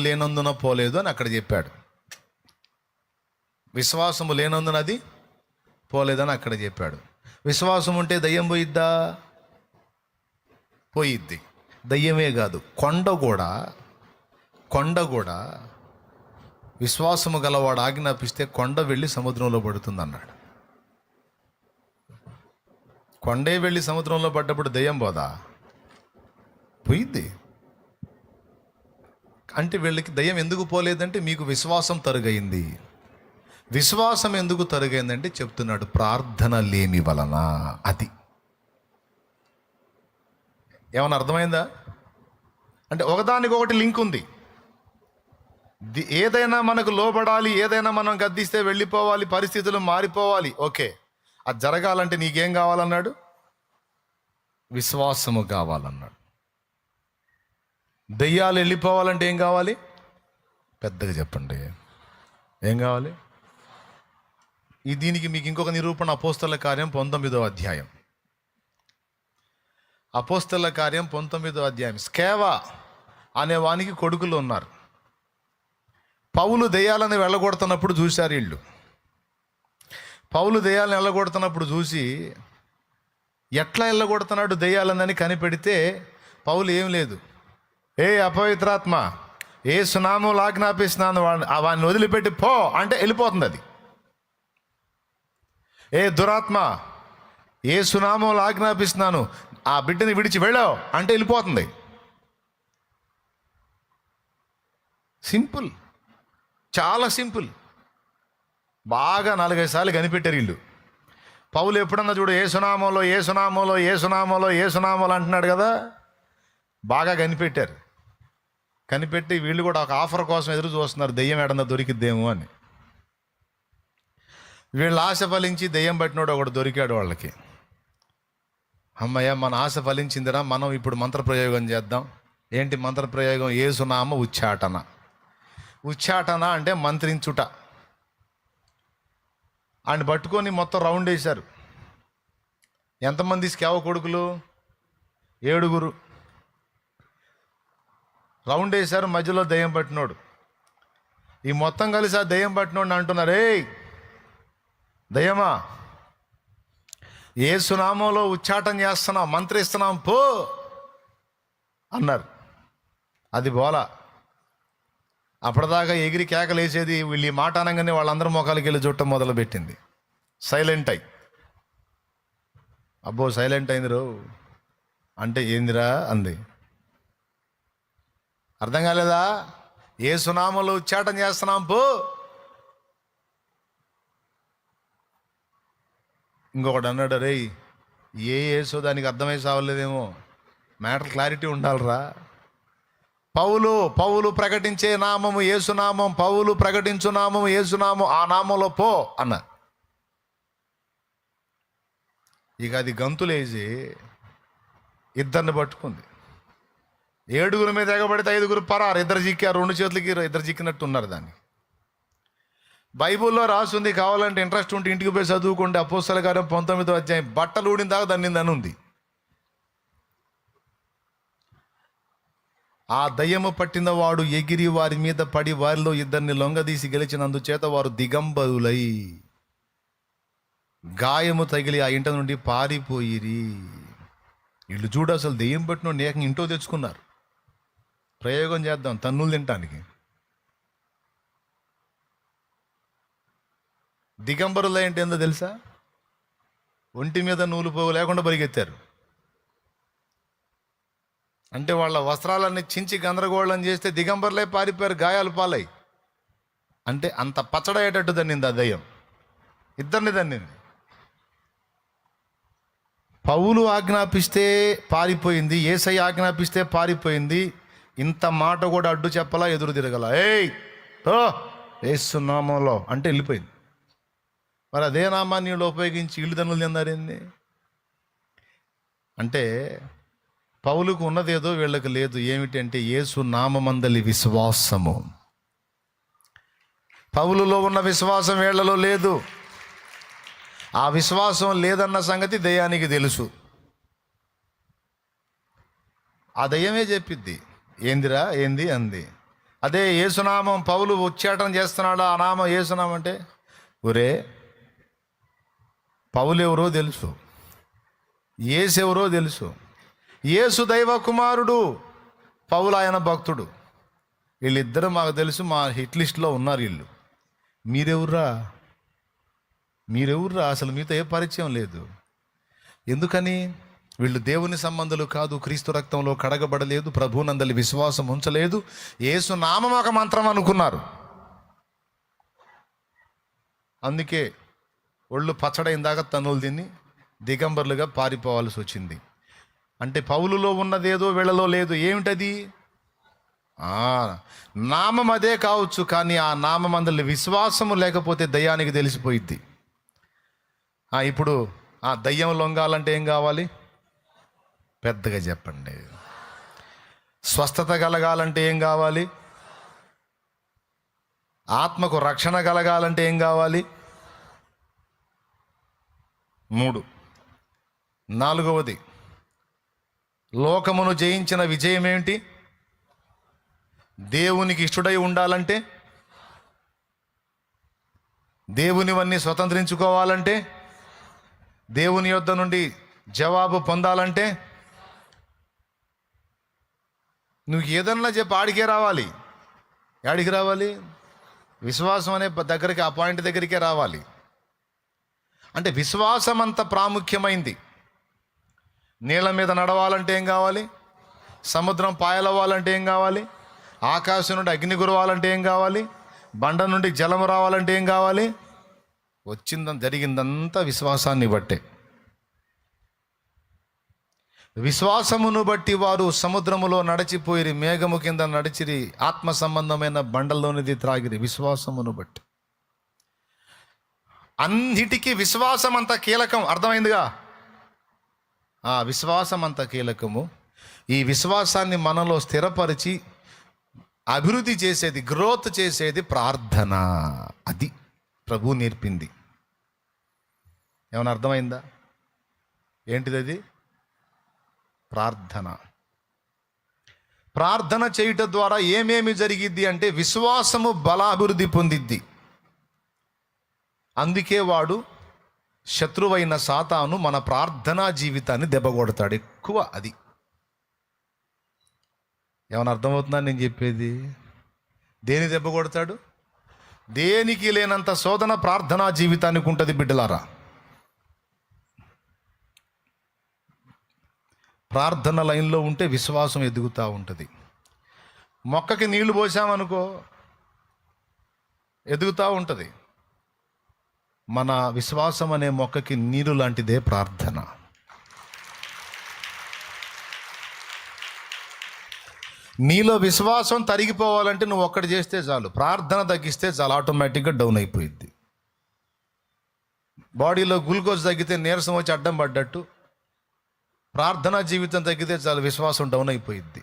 లేనందున పోలేదు అని అక్కడ చెప్పాడు. విశ్వాసము లేనందున అది పోలేదని అక్కడ చెప్పాడు. విశ్వాసం ఉంటే దయ్యం పోయిద్దా? పోయిద్ది. దయ్యమే కాదు, కొండ కూడా విశ్వాసము గలవాడు ఆజ్ఞాపిస్తే కొండ వెళ్ళి సముద్రంలో పడుతుంది అన్నాడు. కొండే వెళ్ళి సముద్రంలో పడ్డప్పుడు దయ్యం పోదా? పోయిద్ది. అంటే వీళ్ళకి దయ్యం ఎందుకు పోలేదంటే మీకు విశ్వాసం తరుగైంది. విశ్వాసం ఎందుకు తరుగైందంటే చెప్తున్నాడు, ప్రార్థన లేమి వలన. అది ఏమన్నా అర్థమైందా? అంటే ఒకదానికొకటి లింక్ ఉంది. ఏదైనా మనకు లోబడాలి, ఏదైనా మనం గద్దిస్తే వెళ్ళిపోవాలి, పరిస్థితులు మారిపోవాలి. ఓకే, అది జరగాలంటే నీకేం కావాలన్నాడు? విశ్వాసము కావాలన్నాడు. దెయ్యాలు వెళ్ళిపోవాలంటే ఏం కావాలి? పెద్దగా చెప్పండి, ఏం కావాలి? దీనికి మీకు ఇంకొక నిరూపణ అపోస్తల కార్యం 19వ అధ్యాయం. అపోస్తల కార్యం 19వ అధ్యాయం. స్కేవా అనే వానికి కొడుకులు ఉన్నారు. పౌలు దెయ్యాలను వెళ్ళగొడుతున్నప్పుడు చూశారు వీళ్ళు. పౌలు దెయ్యాలను వెళ్ళగొడుతున్నప్పుడు చూసి ఎట్లా వెళ్ళగొడుతున్నాడు దెయ్యాలనని కనిపెడితే పౌలు ఏం లేదు, ఏ అపవిత్రాత్మ, ఏ సునామూలు ఆజ్ఞాపిస్తున్నాను వాడిని వదిలిపెట్టి పో అంటే వెళ్ళిపోతుంది అది. ఏ దురాత్మ, ఏ సునామూలు ఆజ్ఞాపిస్తున్నాను ఆ బిడ్డని విడిచి వెళ్ళావు అంటే వెళ్ళిపోతుంది. సింపుల్, చాలా సింపుల్. బాగా 4-5 సార్లు కనిపెట్టారు వీళ్ళు. పౌలు ఎప్పుడన్నా చూడు, ఏ సునామోలో ఏ సునామోలో ఏ సునామోలో ఏ సునామోలో అంటున్నాడు కదా, బాగా కనిపెట్టారు. కనిపెట్టి వీళ్ళు కూడా ఒక ఆఫర్ కోసం ఎదురు చూస్తున్నారు, దెయ్యం ఏడన్నా దొరికిద్దేమో అని. వీళ్ళ ఆశ ఫలించి దెయ్యం పట్టినోడు ఒకడు దొరికాడు వాళ్ళకి. అమ్మయ్య, మన ఆశ ఫలించిందిరా, మనం ఇప్పుడు మంత్రప్రయోగం చేద్దాం. ఏంటి మంత్రప్రయోగం? యేసునామ ఉచ్చాటన. ఉచ్చాటన అంటే మంత్రించుట. ఆయన పట్టుకొని మొత్తం రౌండ్ వేశారు. ఎంతమంది స్కేవ కొడుకులు? 7 రౌండ్ వేశారు, మధ్యలో దెయ్యం పట్టినోడు. ఈ మొత్తం కలిసి ఆ దెయ్యం పట్టినోడిని అంటున్నారు, ఏయ్ దయ్యమా, ఏ సునామంలో ఉచ్చాటం చేస్తున్నాం, మంత్రిస్తున్నాం, పో అన్నారు. అది బోలా. అప్పటిదాకా ఎగిరి కేకలేసేది, వీళ్ళు ఈ మాట అనగానే వాళ్ళందరూ మొఖాలకి వెళ్ళి చుట్టం మొదలుపెట్టింది. సైలెంట్ అయి, అబ్బో సైలెంట్ అయింది రో అంటే ఏందిరా అంది. అర్థం కాలేదా? ఏ సునామంలో ఉచ్చాటం చేస్తున్నాం, పో. ఇంకొకటి అన్నాడు, రే ఏసో దానికి అర్థమై సావలేదేమో, మ్యాటర్ క్లారిటీ ఉండాలిరా. పౌలు ప్రకటించే నామము యేసునామం, పౌలు ప్రకటించు నామము యేసునామం, ఆ నామంలో పో అన్న. ఇక అది గంతులేసి 2 పట్టుకుంది. 7 మీద ఎగబడితే 5 పరారు. 2 చిక్కారు, 2 చేతులకి 2 చిక్కినట్టు ఉన్నారు. దాన్ని బైబుల్లో రాసుంది, కావాలంటే ఇంట్రెస్ట్ ఉంటే ఇంటికి పోయి చదువుకోండి. అపోస్తల కార్యం 19వ అధ్యాయం. బట్టలు ఊడిన దాకా దాన్ని ఉంది. ఆ దయ్యము పట్టిన వాడు ఎగిరి వారి మీద పడి వారిలో 2 లొంగదీసి గెలిచినందుచేత వారు దిగంబరులై గాయము తగిలి ఆ ఇంట నుండి పారిపోయిరి. వీళ్ళు చూడు, అసలు దెయ్యం పట్టిన ఏకంగా ఇంట్లో తెచ్చుకున్నారు. ప్రయోగం చేద్దాం తన్నులు తినటానికి. దిగంబరులై అంటే ఏందో తెలుసా? ఒంటి మీద నూలు పోగు లేకుండా పరిగెత్తారు. అంటే వాళ్ళ వస్త్రాలన్నీ చించి గందరగోళం చేస్తే దిగంబరులై పారిపోయారు, గాయాలు పాలై. అంటే అంత పచ్చడయ్యేటట్టు దన్నింది ఆ దయ్యం. 2 దన్నింది. పౌలు ఆజ్ఞాపిస్తే పారిపోయింది, యేసయ్య ఆజ్ఞాపిస్తే పారిపోయింది. ఇంత మాట కూడా అడ్డు చెప్పలా, ఎదురు తిరగల. ఏయ్ ఓ యేసు నామంలో అంటే వెళ్ళిపోయింది. మరి అదే నామాన్ని వీళ్ళు ఉపయోగించి ఇల్లు దన్నులు తిన్నారేంది? అంటే పౌలుకు ఉన్నదేదో వీళ్ళకి లేదు. ఏమిటంటే యేసు నామమందలి విశ్వాసము. పౌలులో ఉన్న విశ్వాసం వీళ్ళలో లేదు. ఆ విశ్వాసం లేదన్న సంగతి దయ్యానికి తెలుసు. ఆ దయ్యమే చెప్పిద్ది, ఏందిరా ఏంది అంది. అదే యేసునామం పౌలు ఉచ్చాటన చేస్తున్నాడు, ఆ నామం యేసునామం అంటే, ఒరే పౌలు ఎవరో తెలుసు, యేసు ఎవరో తెలుసు, యేసు దైవ కుమారుడు, పౌలు ఆయన భక్తుడు, వీళ్ళిద్దరూ మాకు తెలుసు, మా హిట్ లిస్ట్లో ఉన్నారు వీళ్ళు. మీరెవర్రా అసలు మీతో ఏ పరిచయం లేదు. ఎందుకని? వీళ్ళు దేవుని సంబంధులు కాదు, క్రీస్తు రక్తంలో కడగబడలేదు, ప్రభువునందలి విశ్వాసం ఉంచలేదు, యేసు నామం ఒక మంత్రం అనుకున్నారు. అందుకే ఒళ్ళు పచ్చడైన దాకా తన్నులు తిని దిగంబర్లుగా పారిపోవాల్సి వచ్చింది. అంటే పౌలులో ఉన్నదేదో వీళ్ళలో లేదు. ఏమిటది? నామం అదే కావచ్చు, కానీ ఆ నామం అందరి విశ్వాసము లేకపోతే దయ్యానికి తెలిసిపోయిద్ది. ఇప్పుడు ఆ దయ్యం లొంగాలంటే ఏం కావాలి? పెద్దగా చెప్పండి. స్వస్థత కలగాలంటే ఏం కావాలి? ఆత్మకు రక్షణ కలగాలంటే ఏం కావాలి? 3. 4వది, లోకమును జయించిన విజయం ఏమిటి? దేవునికి ఇష్టడై ఉండాలంటే, దేవునివన్నీ స్వతంత్రించుకోవాలంటే, దేవుని యొద్ద నుండి జవాబు పొందాలంటే, నువ్వు ఏదన్నా చెప్పి ఆడికే రావాలి. ఆడికి రావాలి? విశ్వాసం అనే దగ్గరికి, ఆ పాయింట్ దగ్గరికే రావాలి. అంటే విశ్వాసం అంత ప్రాముఖ్యమైంది. నీళ్ళ మీద నడవాలంటే ఏం కావాలి? సముద్రం పాయలవ్వాలంటే ఏం కావాలి? ఆకాశం నుండి అగ్ని కురవాలంటే ఏం కావాలి? బండ నుండి జలం రావాలంటే ఏం కావాలి? జరిగిందంతా విశ్వాసాన్ని బట్టే. విశ్వాసమును బట్టి వారు సముద్రములో నడిచిపోయిరి, మేఘము కింద నడిచిరి, ఆత్మ సంబంధమైన బండల్లోనిది త్రాగిరి. విశ్వాసమును బట్టి. అన్నిటికీ విశ్వాసం అంత కీలకం. అర్థమైందిగా? విశ్వాసం అంత కీలకము. ఈ విశ్వాసాన్ని మనలో స్థిరపరిచి అభివృద్ధి చేసేది, గ్రోత్ చేసేది ప్రార్థన. అది ప్రభువు నేర్పింది. ఏమైనా అర్థమైందా? ఏంటిది అది? ప్రార్థన. ప్రార్థన చేయుట ద్వారా ఏమేమి జరిగిద్ది అంటే విశ్వాసము బలాభివృద్ధి పొందిద్ది. అందుకే వాడు శత్రువైన సాతాను మన ప్రార్థనా జీవితాన్ని దెబ్బకొడతాడు ఎక్కువ. అది ఏమైనా అర్థమవుతుందా నేను చెప్పేది? దేని దెబ్బ కొడతాడు? దేనికి లేనంత శోధన ప్రార్థనా జీవితానికి ఉంటుంది బిడ్డలారా. ప్రార్థన లైన్లో ఉంటే విశ్వాసం ఎదుగుతూ ఉంటుంది. మొక్కకి నీళ్లు పోసామనుకో ఎదుగుతూ ఉంటుంది. మన విశ్వాసం అనే మొక్కకి నీరు లాంటిదే ప్రార్థన. నీలో విశ్వాసం తరిగిపోవాలంటే నువ్వు ఒక్కటి చేస్తే చాలు, ప్రార్థన తగ్గిస్తే చాలు, ఆటోమేటిక్గా డౌన్ అయిపోయింది. బాడీలో గ్లూకోజ్ తగ్గితే నీరసం వచ్చి అడ్డం పడ్డట్టు ప్రార్థనా జీవితం తగ్గితే చాలు, విశ్వాసం డౌన్ అయిపోయింది.